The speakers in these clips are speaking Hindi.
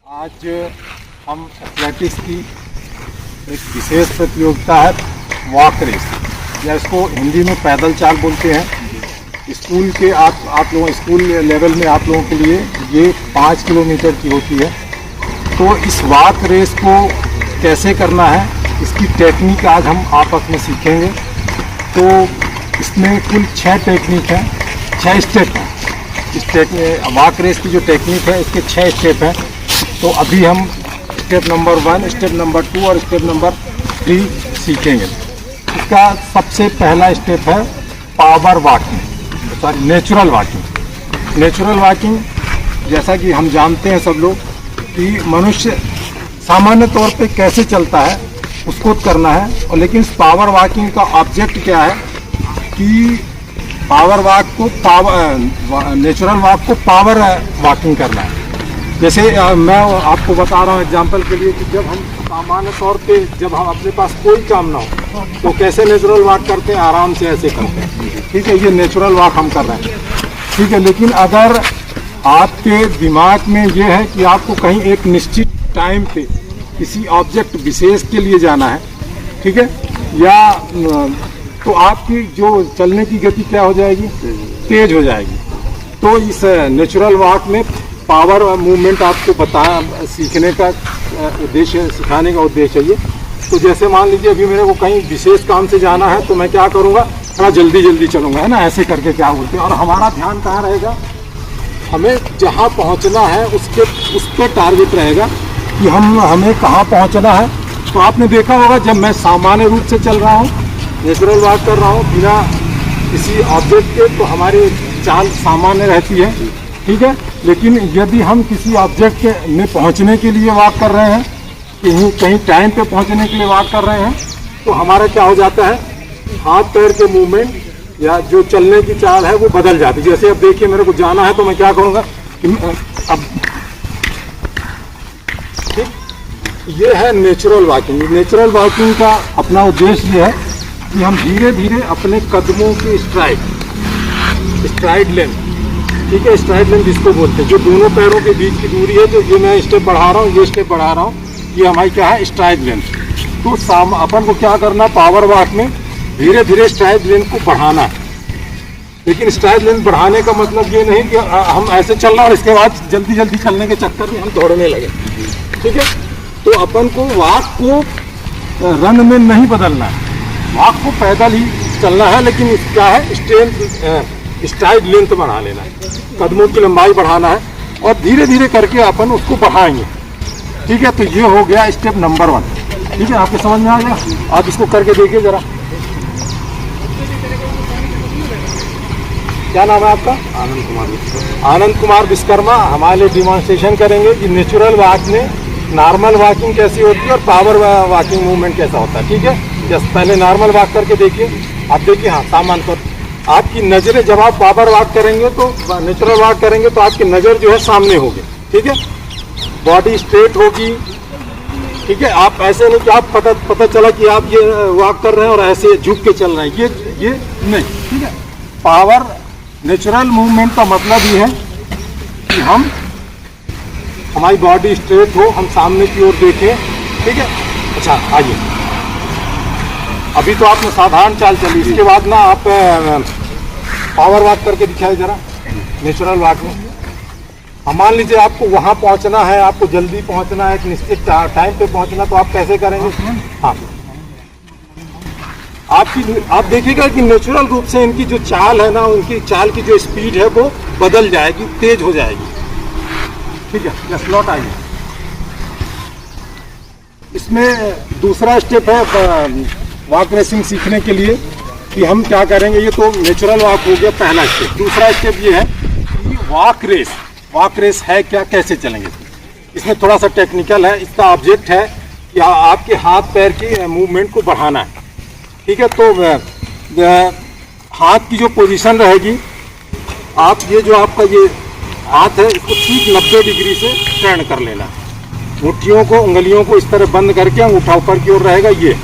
आज हम एथलेटिक्स की एक विशेष प्रतियोगिता है वॉक रेस, या इसको हिंदी में पैदल चाल बोलते हैं। स्कूल के आप लोगों स्कूल लेवल में आप लोगों के लिए ये 5 किलोमीटर की होती है। तो इस वॉक रेस को कैसे करना है, इसकी टेक्निक आज हम आपस में सीखेंगे। तो इसमें कुल 6 टेक्निक हैं, 6 स्टेप हैं। इस वॉक रेस की जो टेक्निक है इसके 6 स्टेप हैं। तो अभी हम स्टेप नंबर 1, स्टेप नंबर 2 और स्टेप नंबर 3 सीखेंगे। इसका सबसे पहला स्टेप है power walking, sorry natural walking. Natural walking जैसा कि हम जानते हैं सब लोग कि मनुष्य सामान्य तौर पे कैसे चलता है उसको करना है। और लेकिन इस पावर वॉकिंग का ऑब्जेक्ट क्या है कि पावर वॉक को नेचुरल वॉक को पावर वॉकिंग करना है। जैसे मैं आपको बता रहा हूँ एग्जांपल के लिए कि जब हम सामान्य तौर पे जब हम अपने पास कोई काम ना हो तो कैसे नेचुरल वॉक करते हैं, आराम से ऐसे करते हैं। ठीक है, ये नेचुरल वॉक हम कर रहे हैं। ठीक है, लेकिन अगर आपके दिमाग में ये है कि आपको कहीं एक निश्चित टाइम पे किसी ऑब्जेक्ट विशेष के लिए जाना है, ठीक है, या तो आपकी जो चलने की गति क्या हो जाएगी, तेज हो जाएगी। तो इस नेचुरल वॉक में पावर मूवमेंट आपको सीखने का उद्देश्य, सिखाने का उद्देश्य है ये। तो जैसे मान लीजिए अभी मेरे को कहीं विशेष काम से जाना है तो मैं क्या करूँगा, थोड़ा जल्दी जल्दी चलूँगा, है ना, ऐसे करके क्या बोलते हैं। और हमारा ध्यान कहाँ रहेगा, हमें जहाँ पहुँचना है उस पर टारगेट रहेगा कि हमें कहाँ पहुँचना है। तो आपने देखा होगा जब मैं सामान्य रूप से चल रहा हूँ, नेचुरल वॉक कर रहा हूँ बिना किसी ऑब्जेक्ट के, तो हमारी चाल सामान्य रहती है। ठीक है, लेकिन यदि हम किसी ऑब्जेक्ट में पहुंचने के लिए वॉक कर रहे हैं, कहीं टाइम पे पहुंचने के लिए वॉक कर रहे हैं, तो हमारा क्या हो जाता है, हाथ पैर के मूवमेंट या जो चलने की चाल है वो बदल जाती है। जैसे अब देखिए मेरे को जाना है तो मैं क्या करूँगा, अब ठीक, ये है नेचुरल वॉकिंग। नेचुरल वॉकिंग का अपना उद्देश्य ये है कि हम धीरे धीरे अपने कदमों की स्ट्राइड लेंथ, ठीक है, स्ट्राइड लेंथ जिसको बोलते हैं, जो दोनों पैरों के बीच की दूरी है, तो ये मैं स्टेप बढ़ा रहा हूँ, ये स्टेप बढ़ा रहा हूँ, ये हमारी क्या है, स्ट्राइड लेंथ। तो अपन को क्या करना, पावर वॉक में धीरे धीरे स्ट्राइड लेंथ को बढ़ाना है। लेकिन स्ट्राइड लेंथ बढ़ाने का मतलब ये नहीं कि हम ऐसे चल रहे हैं और इसके बाद जल्दी जल्दी चलने के चक्कर में हम दौड़ने लगे। ठीक है, तो अपन को वॉक को रन में नहीं बदलना है, वॉक को पैदल ही चलना है, लेकिन क्या है, स्ट्राइड लेंथ बढ़ा लेना है, कदमों की लंबाई बढ़ाना है और धीरे धीरे करके अपन उसको बढ़ाएंगे। ठीक है, तो ये हो गया स्टेप नंबर 1। ठीक है, आपको समझ में आ गया, आप इसको करके देखिए जरा। क्या नाम है आपका? आनंद कुमार। आनंद कुमार विश्वकर्मा हमारे लिए डिमॉन्स्ट्रेशन करेंगे कि नेचुरल वॉक में नॉर्मल वॉकिंग कैसी होती है और पावर वॉकिंग मूवमेंट कैसा होता है। ठीक है, जस्ट पहले नॉर्मल वॉक करके देखिए, आप देखिए, हाँ, सामान पर आपकी नज़रें, जब आप पावर वॉक करेंगे तो नेचुरल वॉक करेंगे तो आपकी नज़र जो है सामने होगी। ठीक है, बॉडी स्ट्रेट होगी। ठीक है, आप ऐसे नहीं कि आप पता चला कि आप ये वॉक कर रहे हैं और ऐसे झुक के चल रहे हैं, ये नहीं। ठीक है, पावर नेचुरल मूवमेंट का मतलब ये है कि हमारी बॉडी स्ट्रेट हो, हम सामने की ओर देखें। ठीक है, अच्छा आइए, अभी तो आपने साधारण चाल चली, इसके बाद ना आप पावर वॉक करके दिखाए जरा नेचुरल वॉक में। हम मान लीजिए आपको वहाँ पहुँचना है, आपको जल्दी पहुँचना है, एक निश्चित टाइम पे पहुँचना, तो आप कैसे करेंगे? हाँ, आप देखिएगा कि नेचुरल रूप से इनकी जो चाल है ना, उनकी चाल की जो स्पीड है वो बदल जाएगी, तेज हो जाएगी। ठीक है, जस्ट लौट आइए। इसमें दूसरा स्टेप है वॉक रेसिंग सीखने के लिए कि हम क्या करेंगे। ये तो नेचुरल वॉक हो गया पहला स्टेप। दूसरा स्टेप ये है कि वॉक रेस है क्या, कैसे चलेंगे। इसमें थोड़ा सा टेक्निकल है। इसका ऑब्जेक्ट है कि आपके हाथ पैर की मूवमेंट को बढ़ाना है। ठीक है, तो हाथ की जो पोजीशन रहेगी, आप ये जो आपका ये हाथ है इसको ठीक 90 डिग्री से टर्न कर लेना है। मुट्ठियों को, उंगलियों को इस तरह बंद करके अंगूठा ऊपर की ओर रहेगा ये।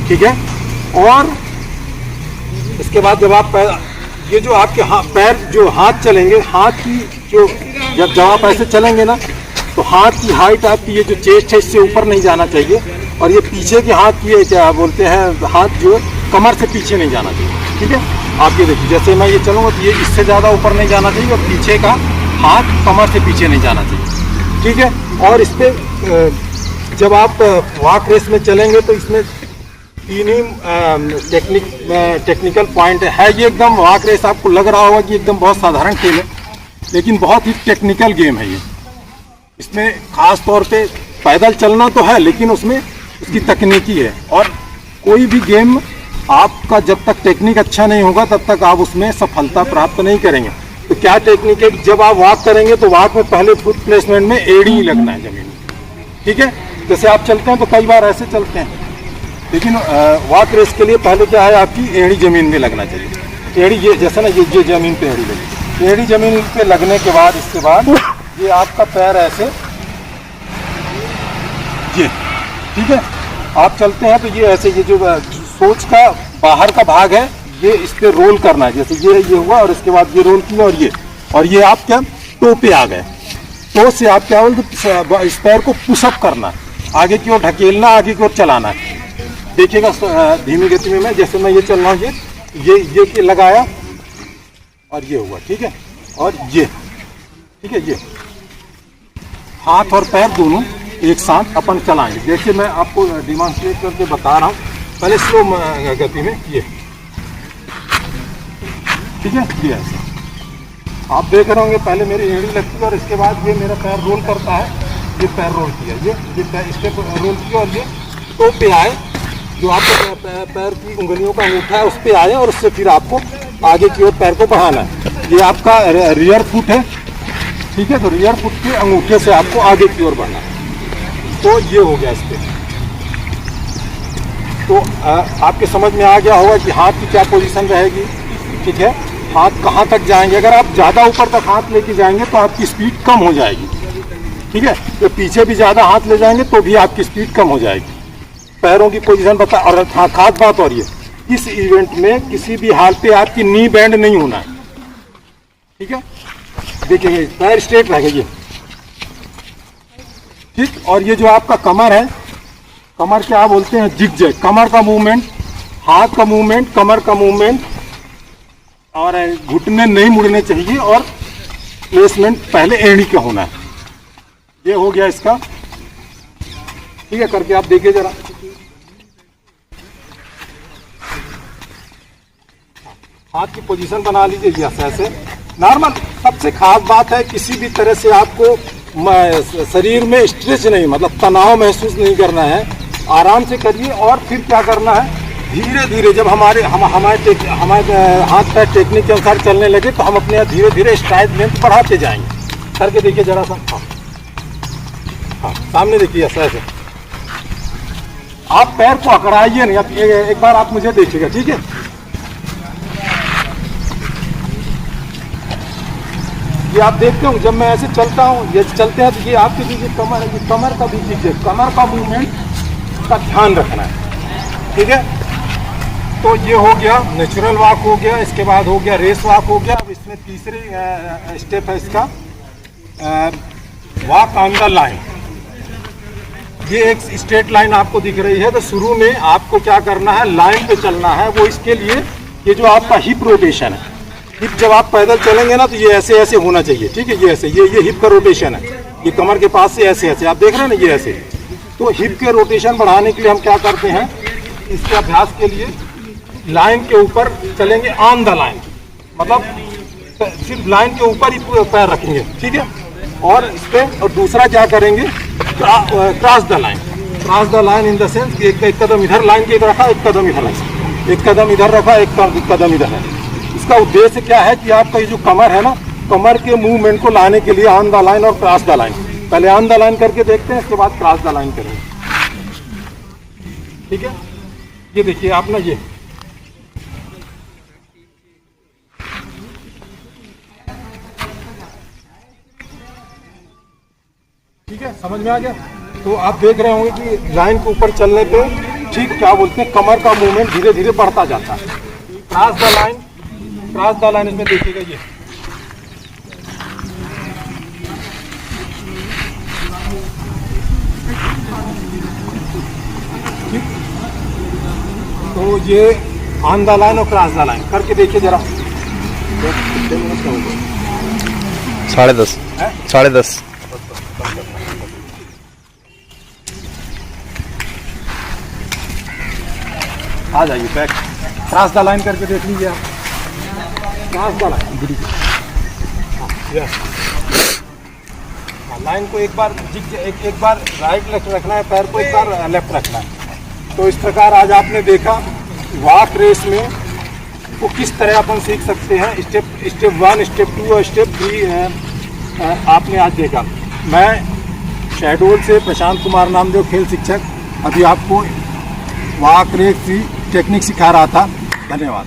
ठीक है, और इसके बाद जब आप ये जो आपके पैर जो हाथ चलेंगे, हाथ की जो जब आप ऐसे चलेंगे ना, तो हाथ की हाइट आपकी ये जो चेस्ट है इससे ऊपर नहीं जाना चाहिए, और ये पीछे के हाथ की क्या बोलते हैं, हाथ जो कमर से पीछे नहीं जाना चाहिए। ठीक है, आप ये देखिए जैसे मैं ये चलूँगा तो ये इससे ज़्यादा ऊपर नहीं जाना चाहिए, और पीछे का हाथ कमर से पीछे नहीं जाना चाहिए। ठीक है, और इस पर जब आप वॉक रेस में चलेंगे तो इसमें तीन ही टेक्निकल पॉइंट है। ये एकदम वॉक रेस आपको लग रहा होगा कि एकदम बहुत साधारण खेल है, लेकिन बहुत ही टेक्निकल गेम है ये। इसमें खास तौर पे पैदल चलना तो है, लेकिन उसमें उसकी तकनीकी है, और कोई भी गेम आपका जब तक टेक्निक अच्छा नहीं होगा तब तक आप उसमें सफलता प्राप्त नहीं करेंगे। तो क्या टेक्निक है, जब आप वॉक करेंगे तो वॉक में पहले फुट प्लेसमेंट में एड़ी ही लगना है जमीन में। ठीक है, जैसे आप चलते हैं तो कई बार ऐसे चलते हैं, लेकिन वॉक रेस के लिए पहले क्या है, आपकी एड़ी जमीन में लगना चाहिए। एड़ी ये जैसे ना ये जमीन पे एड़ी लगी, एड़ी जमीन पे लगने के बाद इसके बाद ये आपका पैर ऐसे ये, ठीक है, आप चलते हैं तो ये ऐसे, ये जो सोच का बाहर का भाग है ये इस पे रोल करना है, जैसे ये हुआ और इसके बाद ये रोल किया, और ये आप क्या टो पे आ गए, टो से आप क्या बोलते इस पैर को पुशअप करना है, आगे की ओर ढकेलना, आगे की ओर चलाना है। देखिएगा धीमी गति में, जैसे मैं ये चल रहा हूँ, ये लगाया और ये हुआ। ठीक है, और ये, ठीक है, ये हाथ और पैर दोनों एक साथ अपन चलाएंगे। जैसे मैं आपको डिमॉन्स्ट्रेट करके बता रहा हूँ, पहले स्लो गति में ये, ठीक है, ये ऐसा आप देख रहे होंगे, पहले मेरी एड़ी लगती है और इसके बाद ये मेरा पैर रोल करता है, ये पैर रोल किया, ये पैर इस पर रोल किया, और ये टो पे आए, जो आपके पैर की उंगलियों का अंगूठा है उस पर आए, और उससे फिर आपको आगे की ओर पैर को बढ़ाना है। ये आपका रियर फुट है। ठीक है, तो रियर फुट के अंगूठे से आपको आगे की ओर बढ़ना है। तो ये हो गया इस पे। तो आपके समझ में आ गया होगा कि हाथ की क्या पोजीशन रहेगी। ठीक है, हाथ कहाँ तक जाएंगे, अगर आप ज़्यादा ऊपर तक हाथ लेके जाएंगे तो आपकी स्पीड कम हो जाएगी। ठीक है, तो पीछे भी ज़्यादा हाथ ले जाएंगे तो भी आपकी स्पीड कम हो जाएगी। पैरों की पोजीशन बता, और हाँ खास बात और ये, इस इवेंट में किसी भी हाल पे आपकी नी बैंड नहीं होना है। ठीक है, देखिए पैर स्ट्रेट रहेंगे। ठीक, और ये जो आपका कमर है, कमर क्या बोलते हैं, जिग-जैग, कमर का मूवमेंट, हाथ का मूवमेंट, कमर का मूवमेंट, और घुटने नहीं मुड़ने चाहिए, और प्लेसमेंट पहले एड़ी का होना है। ये हो गया इसका। ठीक है, करके आप देखिए जरा। हाथ की पोजीशन बना लीजिए जैसे ऐसे नॉर्मल। सबसे खास बात है, किसी भी तरह से आपको शरीर में स्ट्रेच नहीं, मतलब तनाव महसूस नहीं करना है। आराम से करिए, और फिर क्या करना है, धीरे धीरे जब हमारे हाथ पैर टेक्निक के अनुसार चलने लगे तो हम अपने यहाँ धीरे धीरे स्ट्राइड लेंथ बढ़ाते जाएंगे। करके देखिए जरा सा। हाँ, सामने देखिए ऐसा ऐसे। आप पैर को अकड़ाइए नहीं, आप एक बार आप मुझे देखिएगा। ठीक है, ये आप देखते हो जब मैं ऐसे चलता हूँ, ये चलते हैं तो ये आपके जो कमर है, ये कमर का भी दीजिए, कमर का मूवमेंट का ध्यान रखना है। ठीक है, तो ये हो गया नेचुरल वॉक हो गया, इसके बाद हो गया रेस वॉक हो गया। अब इसमें तीसरी स्टेप है इसका वॉक ऑन द लाइन। ये एक स्ट्रेट लाइन आपको दिख रही है, तो शुरू में आपको क्या करना है, लाइन पे चलना है। वो इसके लिए ये जो आपका हिप रोटेशन है, हिप जब आप पैदल चलेंगे ना तो ये ऐसे ऐसे होना चाहिए। ठीक है, ये ऐसे, ये हिप का रोटेशन है, ये कमर के पास से ऐसे ऐसे आप देख रहे हैं ना, ये ऐसे। तो हिप के रोटेशन बढ़ाने के लिए हम क्या करते हैं, इसके अभ्यास के लिए लाइन के ऊपर चलेंगे, ऑन द लाइन, मतलब सिर्फ लाइन के ऊपर ही पैर रखेंगे। ठीक है, और इस पर, और दूसरा क्या करेंगे, cross the line. Cross the line in the sense एक कदम इधर लाइन के रखा, एक कदम इधर रखा, एक कदम इधर रखा, एक कदम इधर है। इसका उद्देश्य क्या है कि आपका ये जो कमर है ना, कमर के मूवमेंट को लाने के लिए ऑन द लाइन और क्रॉस द लाइन। पहले ऑन द लाइन करके देखते हैं, इसके बाद क्रॉस द लाइन करेंगे। ठीक है, ये देखिए आप ना, ये ठीक है, समझ में आ गया। तो आप देख रहे होंगे कि लाइन के ऊपर चलने पे ठीक क्या बोलते हैं, कमर का मूवमेंट धीरे धीरे बढ़ता जाता है। Cross the line, cross the line इसमें देखिएगा, ये तो ये ऑन द लाइन और क्रॉस द लाइन करके देखिए जरा। 10:30 है? 10:30 आ जाइए बैक, क्रॉस द लाइन करके देख लीजिए आप। क्रॉस द लाइन, लाइन को एक बार एक बार राइट लेफ्ट रखना है, पैर को एक बार लेफ्ट रखना है। तो इस प्रकार आज आपने देखा वॉक रेस में को किस तरह अपन सीख सकते हैं। स्टेप 1, स्टेप 2 और स्टेप 3 आपने आज देखा। मैं शहडोल से प्रशांत कुमार नामदेव, खेल शिक्षक, अभी आपको वॉक रेस की टेक्निक सिखा रहा था। धन्यवाद।